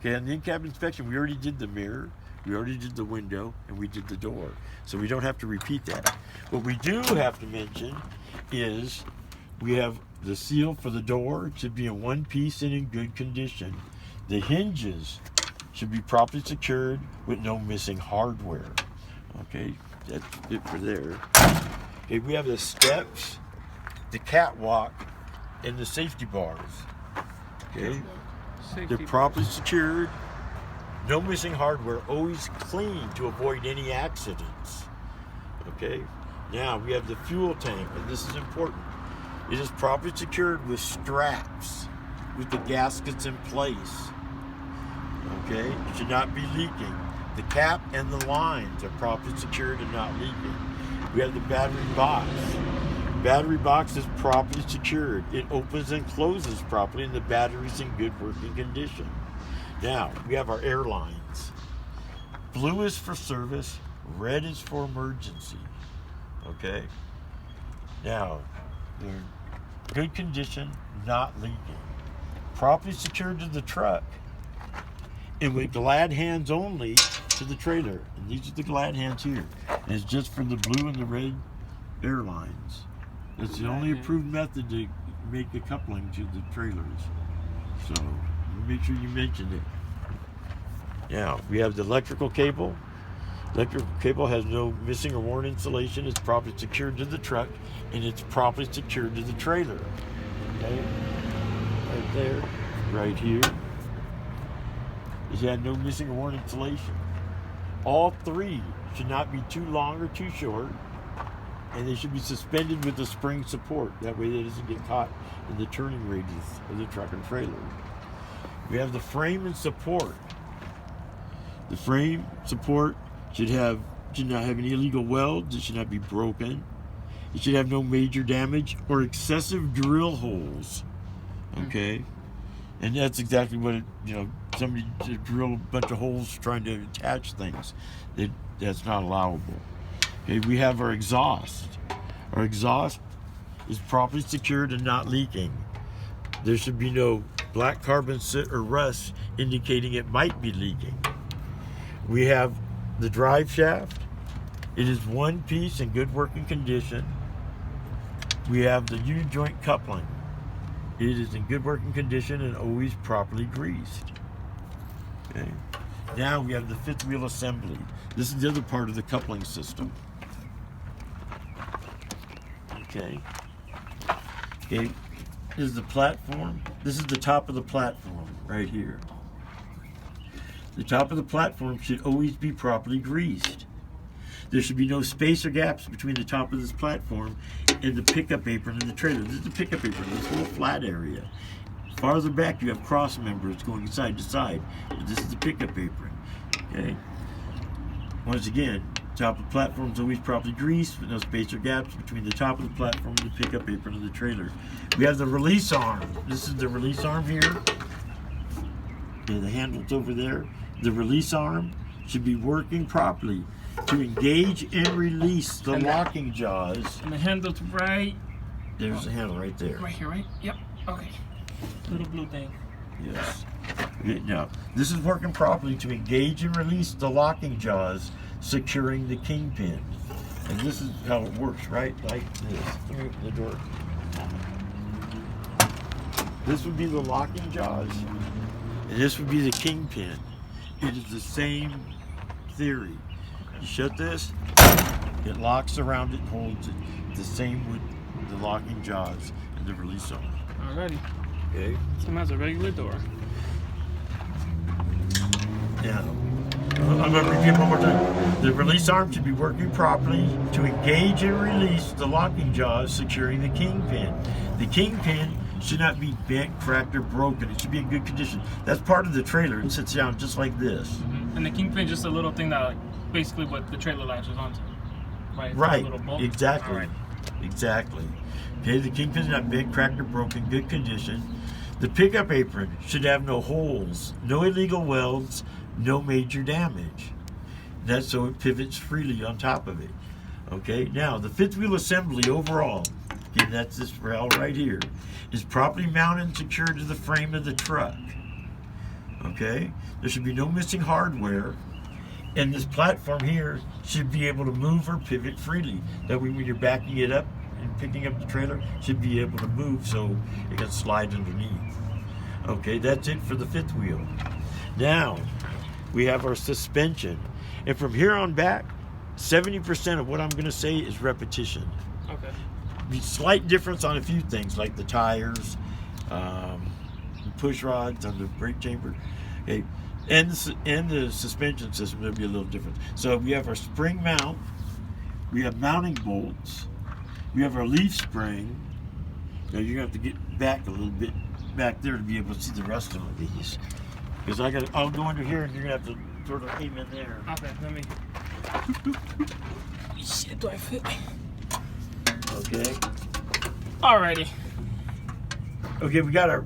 Okay, on the in-cab inspection, we already did the mirror, we already did the window, and we did the door. So we don't have to repeat that. What we do have to mention is we have the seal for the door. It should be in one piece and in good condition. The hinges should be properly secured with no missing hardware. Okay, that's it for there. Okay, we have the steps, the catwalk, and the safety bars. Okay, they're properly secured, no missing hardware, always clean to avoid any accidents. Okay, now we have the fuel tank, and this is important. It is properly secured with straps, with the gaskets in place. Okay, it should not be leaking. The cap and the lines are properly secured and not leaking. We have the battery box. Battery box is properly secured. It opens and closes properly, and the battery's in good working condition. Now, we have our air lines. Blue is for service, red is for emergency. Okay? Now, they're in good condition, not leaking. Properly secured to the truck, and with glad hands only to the trailer. And these are the glad hands here. And it's just for the blue and the red airlines. It's the only approved method to make the coupling to the trailers. So make sure you mention it. Now we have the electrical cable. Electrical cable has no missing or worn insulation. It's properly secured to the truck, and it's properly secured to the trailer. Okay, right there, right here. It had no missing or worn insulation. All three should not be too long or too short, and they should be suspended with a spring support. That way it doesn't get caught in the turning radius of the truck and trailer. We have the frame and support. The frame support should not have any illegal welds. It should not be broken. It should have no major damage or excessive drill holes. Okay? And that's exactly what somebody to drill a bunch of holes trying to attach things. That's not allowable. Okay, we have our exhaust. Our exhaust is properly secured and not leaking. There should be no black carbon soot or rust indicating it might be leaking. We have the drive shaft. It is one piece in good working condition. We have the U-joint coupling. It is in good working condition and always properly greased. Okay. Now we have the fifth wheel assembly. This is the other part of the coupling system. Okay. Okay. This is the platform. This is the top of the platform right here. The top of the platform should always be properly greased. There should be no space or gaps between the top of this platform and the pickup apron and the trailer. This is the pickup apron, this whole flat area. Farther back, you have cross members going side to side, but this is the pickup apron. Okay. Once again, top of the platform is always properly greased with no space or gaps between the top of the platform and the pickup apron of the trailer. We have the release arm. This is the release arm here. Okay, the handle's over there. The release arm should be working properly to engage and release the locking jaws. And the handle's right. There's the handle right there. Right here, right? Yep. Okay. Little blue thing. Yes. Now, this is working properly to engage and release the locking jaws, securing the kingpin. And this is how it works, right? Like this. Let me open the door. This would be the locking jaws, and this would be the kingpin. It is the same theory. You shut this, it locks around it and holds it. The same with the locking jaws and the release arm. Alrighty. Okay. Same as a regular door. Now, I'm going to repeat one more time. The release arm should be working properly to engage and release the locking jaws, securing the kingpin. The kingpin should not be bent, cracked, or broken. It should be in good condition. That's part of the trailer. It sits down just like this. Mm-hmm. And the kingpin is just a little thing that, basically, what the trailer latches onto. Right. Right. Little bolt. Exactly. Right. Exactly. Okay. The kingpin is not bent, cracked, or broken. Good condition. The pickup apron should have no holes, no illegal welds, no major damage. That's so it pivots freely on top of it. Okay. Now the fifth wheel assembly overall. Okay, that's this rail right here, is properly mounted and secured to the frame of the truck. Okay, there should be no missing hardware, and this platform here should be able to move or pivot freely. That way, when you're backing it up and picking up the trailer, it should be able to move so it can slide underneath. Okay, that's it for the fifth wheel. Now we have our suspension, and from here on back, 70% of what I'm going to say is repetition. Okay. Slight difference on a few things like the tires, push rods on the brake chamber, okay, and the suspension system will be a little different. So we have our spring mount, we have mounting bolts, we have our leaf spring. Now you're gonna have to get back a little bit back there to be able to see the rest of these, because I'll go under here and you're gonna have to sort of aim in there. Okay, let me. Shit, do I fit? Okay. Alrighty. Okay, we got our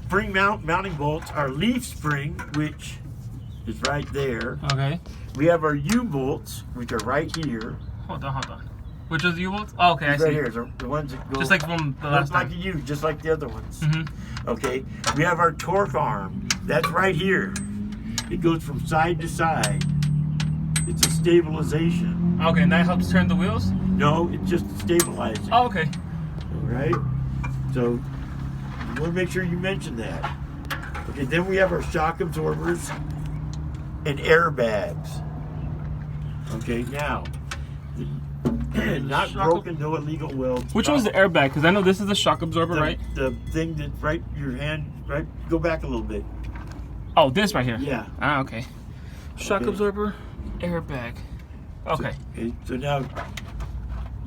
spring mounting bolts, our leaf spring, which is right there. Okay. We have our U-bolts, which are right here. Hold on. Which are the U-bolts? Oh, okay, I see. Right here, the ones that go just like from the last time. Like a U, just like the other ones. Mm-hmm. Okay, we have our torque arm. That's right here. It goes from side to side. It's a stabilization. Okay, and that helps turn the wheels? No, it's just stabilizing. Oh, okay. All right. So you want to make sure you mention that. Okay, then we have our shock absorbers and airbags. Okay, now, not broken, no illegal welds. Which one's the airbag? Because I know this is the shock absorber, right? The thing that right your hand, right? Go back a little bit. Oh, this right here? Yeah. Ah, okay. Shock absorber, airbag. Okay. So now,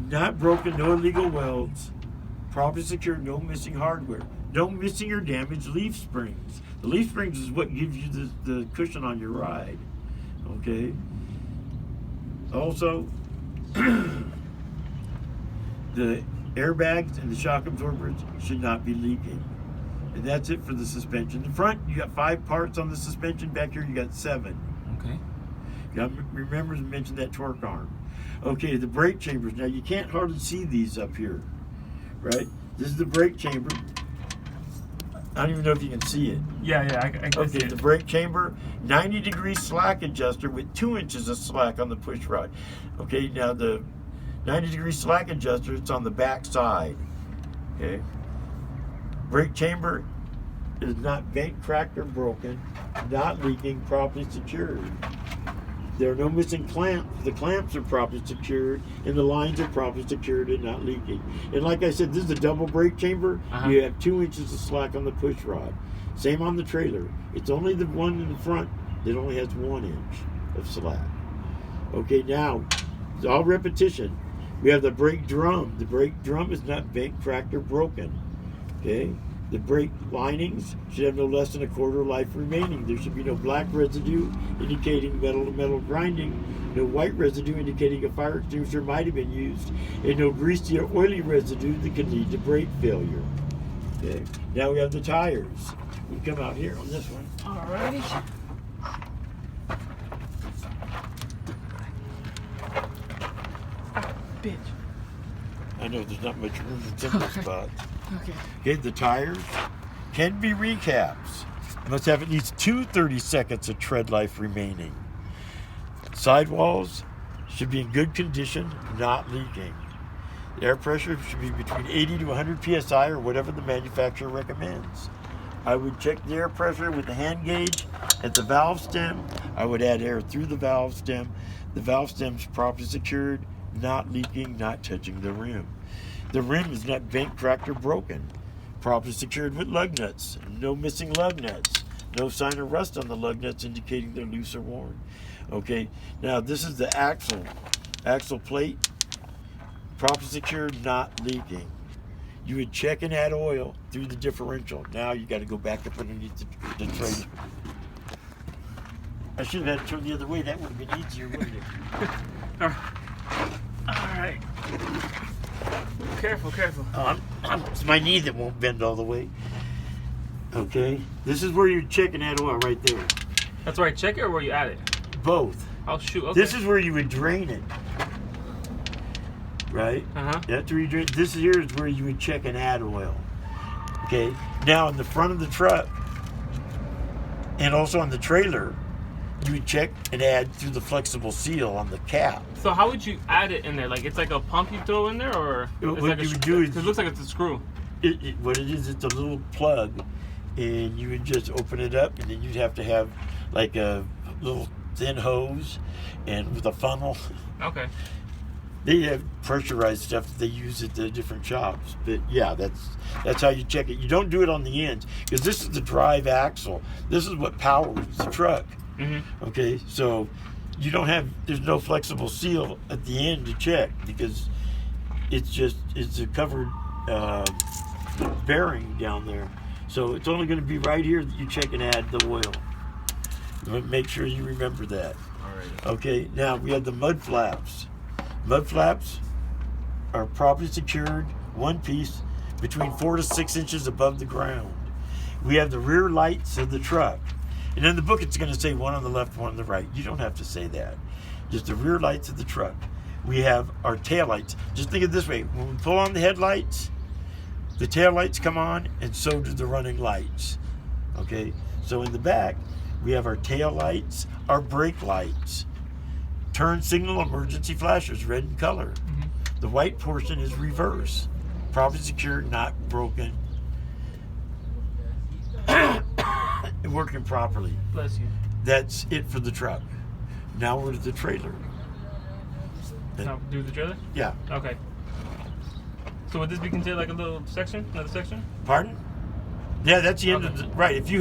not broken, no illegal welds, properly secured, no missing hardware, no missing or damaged leaf springs. The leaf springs is what gives you the cushion on your ride. Okay. Also, the airbags and the shock absorbers should not be leaking. And that's it for the suspension. In front, you got 5 parts on the suspension. Back here, you got 7. Okay. You got to remember to mention that torque arm. Okay, the brake chambers. Now, you can't hardly see these up here, right? This is the brake chamber. I don't even know if you can see it. Yeah, I can see Okay, it. the brake chamber, 90-degree slack adjuster with 2 inches of slack on the push rod. Okay, now the 90-degree slack adjuster, it's on the back side. Okay. Brake chamber is not bent, cracked, or broken, not leaking, properly secured. There are no missing clamps. The clamps are properly secured, and the lines are properly secured and not leaking. And like I said, this is a double brake chamber. Uh-huh. You have 2 inches of slack on the push rod. Same on the trailer. It's only the one in the front that only has 1 inch of slack. Okay, now, it's all repetition. We have the brake drum. The brake drum is not bent, cracked, or broken. Okay? The brake linings should have no less than a quarter life remaining. There should be no black residue indicating metal-to-metal grinding, no white residue indicating a fire extinguisher might have been used, and no greasy or oily residue that could lead to brake failure. Okay. Now we have the tires. We come out here on this one. Alrighty. Ah, bitch. I know there's not much room in this spot. Okay. Okay, the tires can be recaps. Must have at least 30 seconds of tread life remaining. Sidewalls should be in good condition, not leaking. The air pressure should be between 80 to 100 psi or whatever the manufacturer recommends. I would check the air pressure with the hand gauge at the valve stem. I would add air through the valve stem. The valve stem's properly secured, not leaking, not touching the rim. The rim is not bent, cracked, or broken. Properly secured with lug nuts. No missing lug nuts. No sign of rust on the lug nuts indicating they're loose or worn. Okay, now this is the axle plate. Properly secured, not leaking. You would check and add oil through the differential. Now you got to go back up underneath the trailer. I should have had it turned the other way. That would have been easier, wouldn't it? Alright. Careful. It's my knee that won't bend all the way. Okay, this is where you check and add oil right there. That's where I check it or where you add it? Both. Oh, shoot. Okay. This is where you would drain it. Right? Uh-huh. That's where you drain. This here is where you would check and add oil. Okay, now in the front of the truck, And also on the trailer, you would check and add through the flexible seal on the cap. So how would you add it in there? Like it's like a pump you throw in there, or What it's like you would do is- it looks like it's a screw. What it is, it's a little plug, and you would just open it up, and then you'd have to have like a little thin hose and with a funnel. Okay. They have pressurized stuff that they use at the different shops. But yeah, that's how you check it. You don't do it on the ends, because this is the drive axle. This is what powers the truck. Mm-hmm. Okay, so you don't have, there's no flexible seal at the end to check, because it's a covered bearing down there. So it's only going to be right here that you check and add the oil. Make sure you remember that. All right. Okay, now we have the mud flaps. Mud flaps are properly secured, one piece, between 4 to 6 inches above the ground. We have the rear lights of the truck. And in the book it's going to say one on the left, one on the right. You don't have to say that. Just the rear lights of the truck. We have our tail lights. Just think of it this way. When we pull on the headlights, the tail lights come on, and so do the running lights. Okay? So in the back, we have our tail lights, our brake lights, turn signal emergency flashers, red in color. Mm-hmm. The white portion is reverse, properly secured, not broken, and working properly. Bless you. That's it for the truck. Now we're to the trailer. Now do the trailer. Yeah. Okay. So would this be considered like a little section, another section? Pardon? Yeah, that's the end Okay. of the, right. If you